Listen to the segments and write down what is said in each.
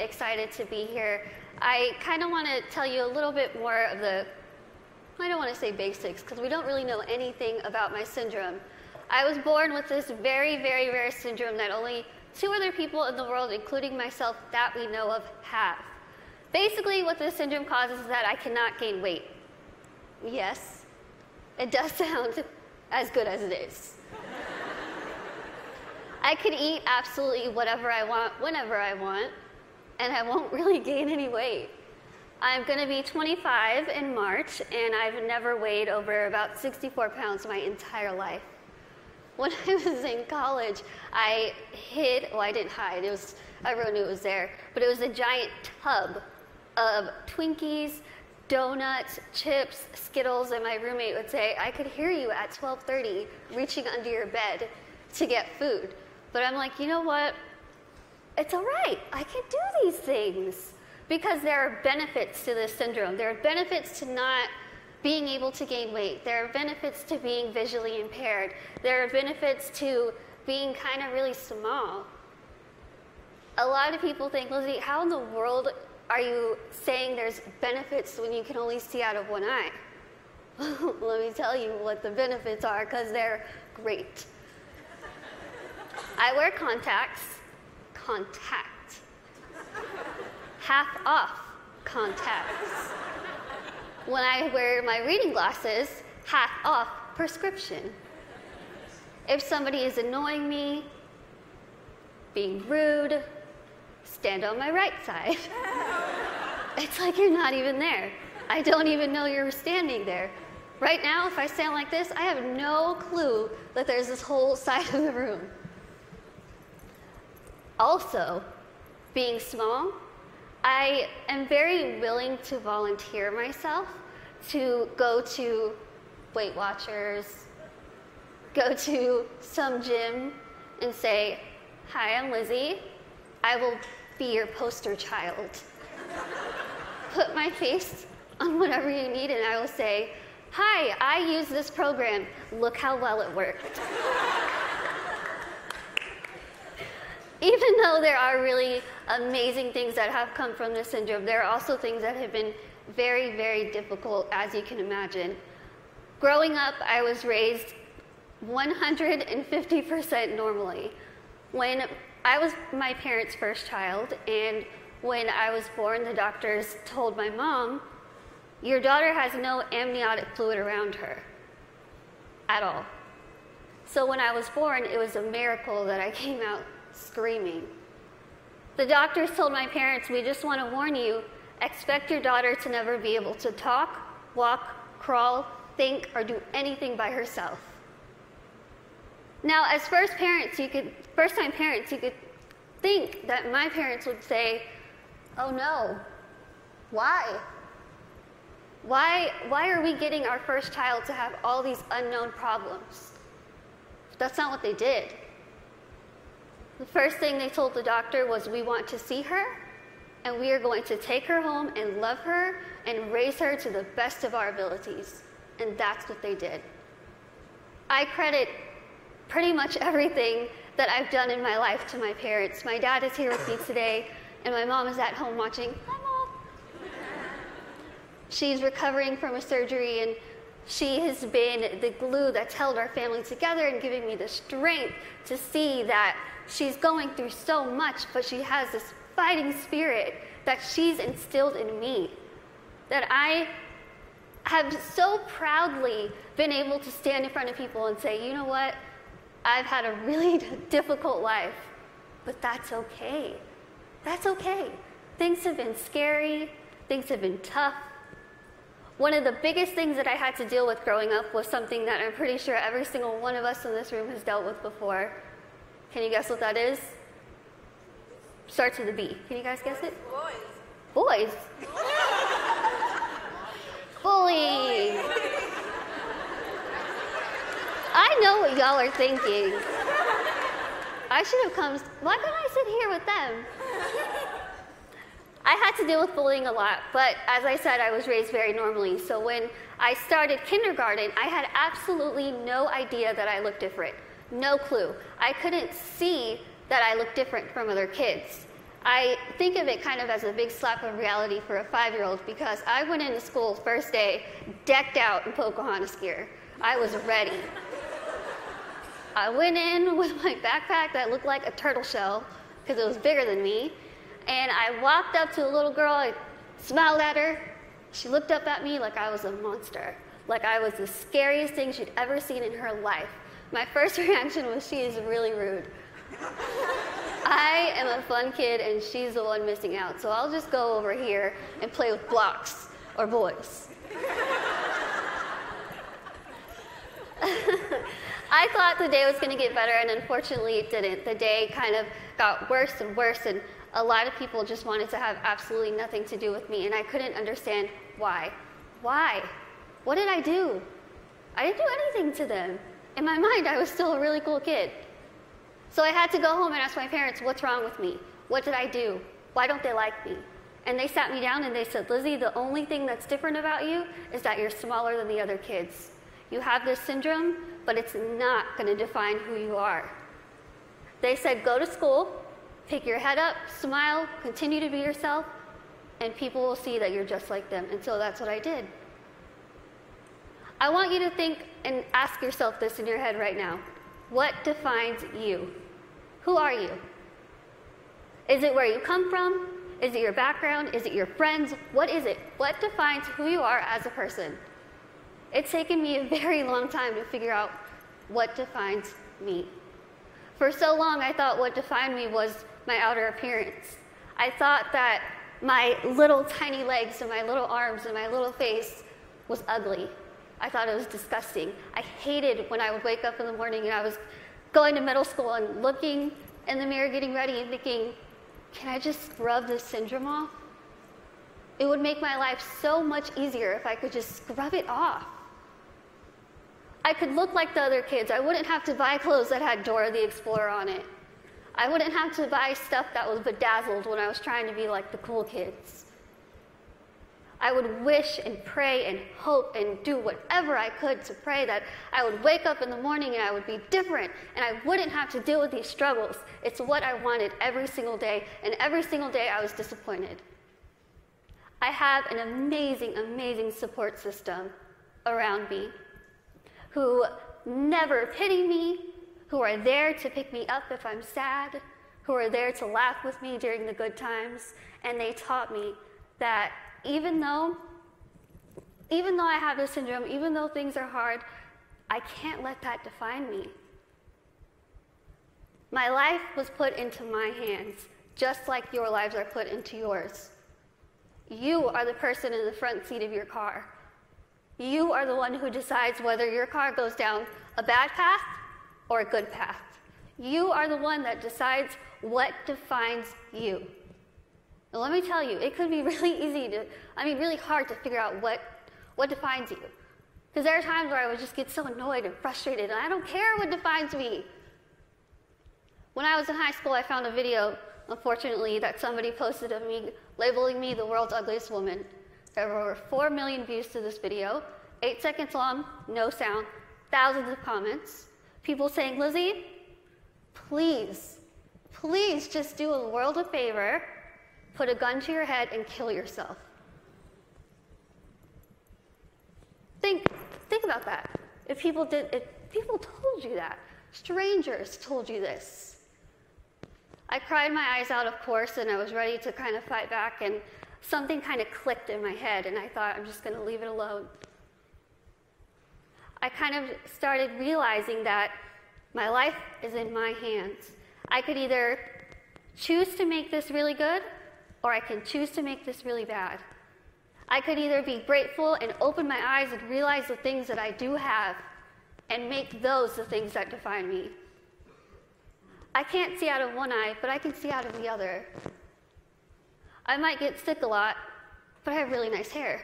excited to be here. I kind of want to tell you a little bit more of the, I don't want to say basics, because we don't really know anything about my syndrome. I was born with this very, very rare syndrome that only 2 other people in the world, including myself, that we know of, have. Basically, what this syndrome causes is that I cannot gain weight. Yes, it does sound as good as it is. I could eat absolutely whatever I want, whenever I want, and I won't really gain any weight. I'm going to be 25 in March, and I've never weighed over about 64 pounds my entire life. When I was in college, I hid, well, I didn't hide, everyone knew it was there, but it was a giant tub of Twinkies, donuts, chips, Skittles, and my roommate would say, I could hear you at 12:30 reaching under your bed to get food. But I'm like, you know what? It's all right. I can do these things because there are benefits to this syndrome. There are benefits to not being able to gain weight. There are benefits to being visually impaired. There are benefits to being kind of really small. A lot of people think, Lizzie, how in the world are you saying there's benefits when you can only see out of one eye? Let me tell you what the benefits are, because they're great. I wear contacts. Half off contacts. When I wear my reading glasses, half off prescription. If somebody is annoying me, being rude, stand on my right side. It's like you're not even there. I don't even know you're standing there. Right now, if I stand like this, I have no clue that there's this whole side of the room. Also, being small, I am very willing to volunteer myself to go to Weight Watchers, go to some gym and say, hi, I'm Lizzie. I will be your poster child. Put my face on whatever you need and I will say, hi, I use this program. Look how well it worked. Even though there are really amazing things that have come from this syndrome, there are also things that have been very, very difficult, as you can imagine. Growing up, I was raised 150% normally. When I was my parents' first child, and when I was born, the doctors told my mom, your daughter has no amniotic fluid around her at all. So when I was born, it was a miracle that I came out screaming. The doctors told my parents, we just want to warn you, expect your daughter to never be able to talk, walk, crawl, think, or do anything by herself. Now, as first-time parents, you could think that my parents would say, oh no, why? Why are we getting our first child to have all these unknown problems? That's not what they did. The first thing they told the doctor was, we want to see her, and we are going to take her home and love her and raise her to the best of our abilities. And that's what they did. I credit pretty much everything that I've done in my life to my parents. My dad is here with me today, and my mom is at home watching. Hi, Mom. She's recovering from a surgery, and she has been the glue that's held our family together and giving me the strength to see that she's going through so much, but she has this fighting spirit that she's instilled in me, that I have so proudly been able to stand in front of people and say, you know what, I've had a really difficult life, but that's okay. That's okay. Things have been scary, things have been tough. One of the biggest things that I had to deal with growing up was something that I'm pretty sure every single one of us in this room has dealt with before. Can you guess what that is? Starts with a B. Can you guys guess it? Boys. Bullying. I know what y'all are thinking. I should have come. Why couldn't I sit here with them? I had to deal with bullying a lot, but as I said, I was raised very normally. So when I started kindergarten, I had absolutely no idea that I looked different. No clue. I couldn't see that I looked different from other kids. I think of it kind of as a big slap of reality for a 5-year-old because I went into school first day decked out in Pocahontas gear. I was ready. I went in with my backpack that looked like a turtle shell because it was bigger than me, and I walked up to a little girl, I smiled at her. She looked up at me like I was a monster, like I was the scariest thing she'd ever seen in her life. My first reaction was, she is really rude. I am a fun kid and she's the one missing out, so I'll just go over here and play with blocks or boys. I thought the day was going to get better, and unfortunately it didn't. The day kind of got worse and worse, and a lot of people just wanted to have absolutely nothing to do with me, and I couldn't understand why. Why? What did I do? I didn't do anything to them. In my mind, I was still a really cool kid. So I had to go home and ask my parents, what's wrong with me? What did I do? Why don't they like me? And they sat me down and they said, Lizzie, the only thing that's different about you is that you're smaller than the other kids. You have this syndrome, but it's not going to define who you are. They said, go to school, pick your head up, smile, continue to be yourself, and people will see that you're just like them. And so that's what I did. I want you to think and ask yourself this in your head right now. What defines you? Who are you? Is it where you come from? Is it your background? Is it your friends? What is it? What defines who you are as a person? It's taken me a very long time to figure out what defines me. For so long, I thought what defined me was my outer appearance. I thought that my little tiny legs and my little arms and my little face was ugly. I thought it was disgusting. I hated when I would wake up in the morning and I was going to middle school and looking in the mirror, getting ready and thinking, can I just scrub this syndrome off? It would make my life so much easier if I could just scrub it off. I could look like the other kids. I wouldn't have to buy clothes that had Dora the Explorer on it. I wouldn't have to buy stuff that was bedazzled when I was trying to be like the cool kids. I would wish and pray and hope and do whatever I could to pray that I would wake up in the morning and I would be different and I wouldn't have to deal with these struggles. It's what I wanted every single day, and every single day I was disappointed. I have an amazing, amazing support system around me who never pity me, who are there to pick me up if I'm sad, who are there to laugh with me during the good times, and they taught me that even though I have this syndrome, even though things are hard, I can't let that define me. My life was put into my hands, just like your lives are put into yours. You are the person in the front seat of your car. You are the one who decides whether your car goes down a bad path or a good path. You are the one that decides what defines you. Now, let me tell you, it could be really really hard to figure out what defines you. Because there are times where I would just get so annoyed and frustrated, and I don't care what defines me. When I was in high school, I found a video, unfortunately, that somebody posted of me, labeling me the world's ugliest woman. There were over 4 million views to this video, 8 seconds long, no sound, thousands of comments. People saying, Lizzie, please just do the world a favor, put a gun to your head and kill yourself. Think about that. If people told you that, strangers told you this. I cried my eyes out, of course, and I was ready to kind of fight back, and something kind of clicked in my head, and I thought, I'm just going to leave it alone. I kind of started realizing that my life is in my hands. I could either choose to make this really good, or I can choose to make this really bad. I could either be grateful and open my eyes and realize the things that I do have and make those the things that define me. I can't see out of one eye, but I can see out of the other. I might get sick a lot, but I have really nice hair.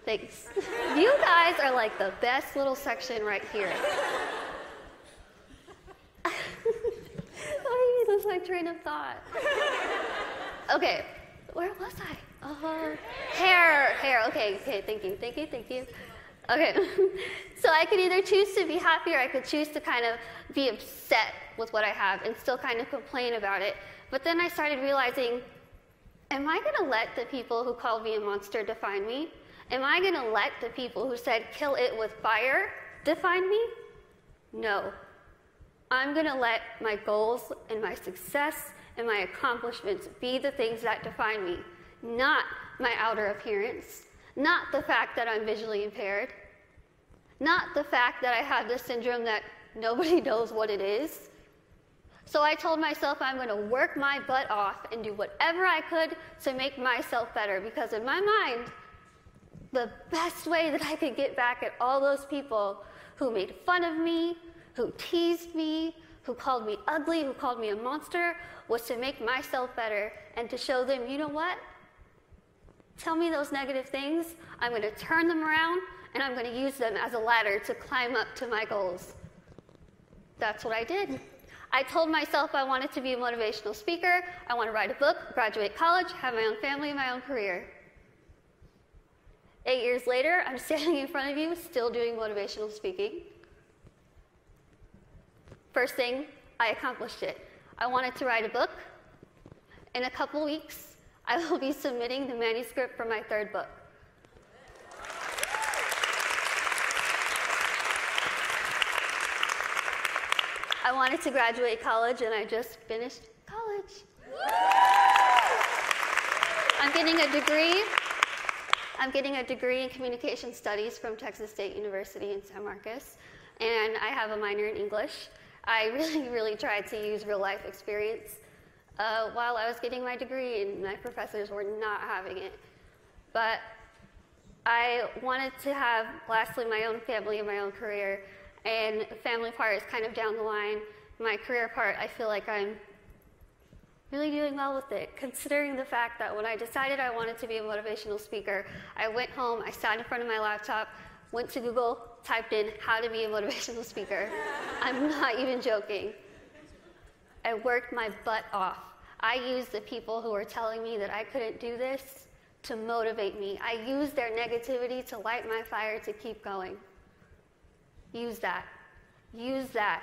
Thanks. You guys are like the best little section right here. I lose my train of thought. Okay, where was I? Hair. Okay, thank you. Okay, so I could either choose to be happy or I could choose to kind of be upset with what I have and still kind of complain about it. But then I started realizing, am I going to let the people who called me a monster define me? Am I going to let the people who said kill it with fire define me? No. I'm going to let my goals and my success and my accomplishments be the things that define me, not my outer appearance, not the fact that I'm visually impaired, not the fact that I have this syndrome that nobody knows what it is. So I told myself I'm going to work my butt off and do whatever I could to make myself better, because in my mind, the best way that I could get back at all those people who made fun of me, who teased me, who called me ugly, who called me a monster, was to make myself better and to show them, you know what? Tell me those negative things, I'm going to turn them around, and I'm going to use them as a ladder to climb up to my goals. That's what I did. I told myself I wanted to be a motivational speaker, I want to write a book, graduate college, have my own family, my own career. 8 years later, I'm standing in front of you, still doing motivational speaking. First thing, I accomplished it. I wanted to write a book. In a couple weeks, I will be submitting the manuscript for my 3rd book. I wanted to graduate college, and I just finished college. I'm getting a degree. I'm getting a degree in communication studies from Texas State University in San Marcos, and I have a minor in English. I really tried to use real life experience while I was getting my degree, and my professors were not having it. But I wanted to have, lastly, my own family and my own career, and the family part is kind of down the line. My career part, I feel like I'm really doing well with it, considering the fact that when I decided I wanted to be a motivational speaker, I went home, I sat in front of my laptop, went to Google, typed in how to be a motivational speaker. I'm not even joking. I worked my butt off. I used the people who were telling me that I couldn't do this to motivate me. I used their negativity to light my fire to keep going. Use that. Use that.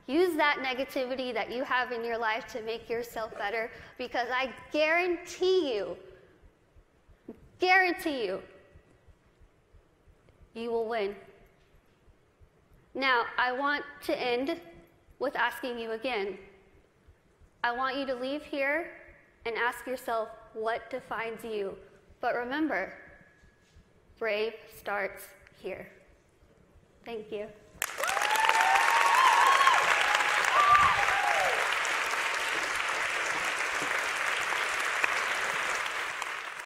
Use that negativity that you have in your life to make yourself better, because I guarantee you, you will win. Now, I want to end with asking you again. I want you to leave here and ask yourself what defines you. But remember, brave starts here. Thank you.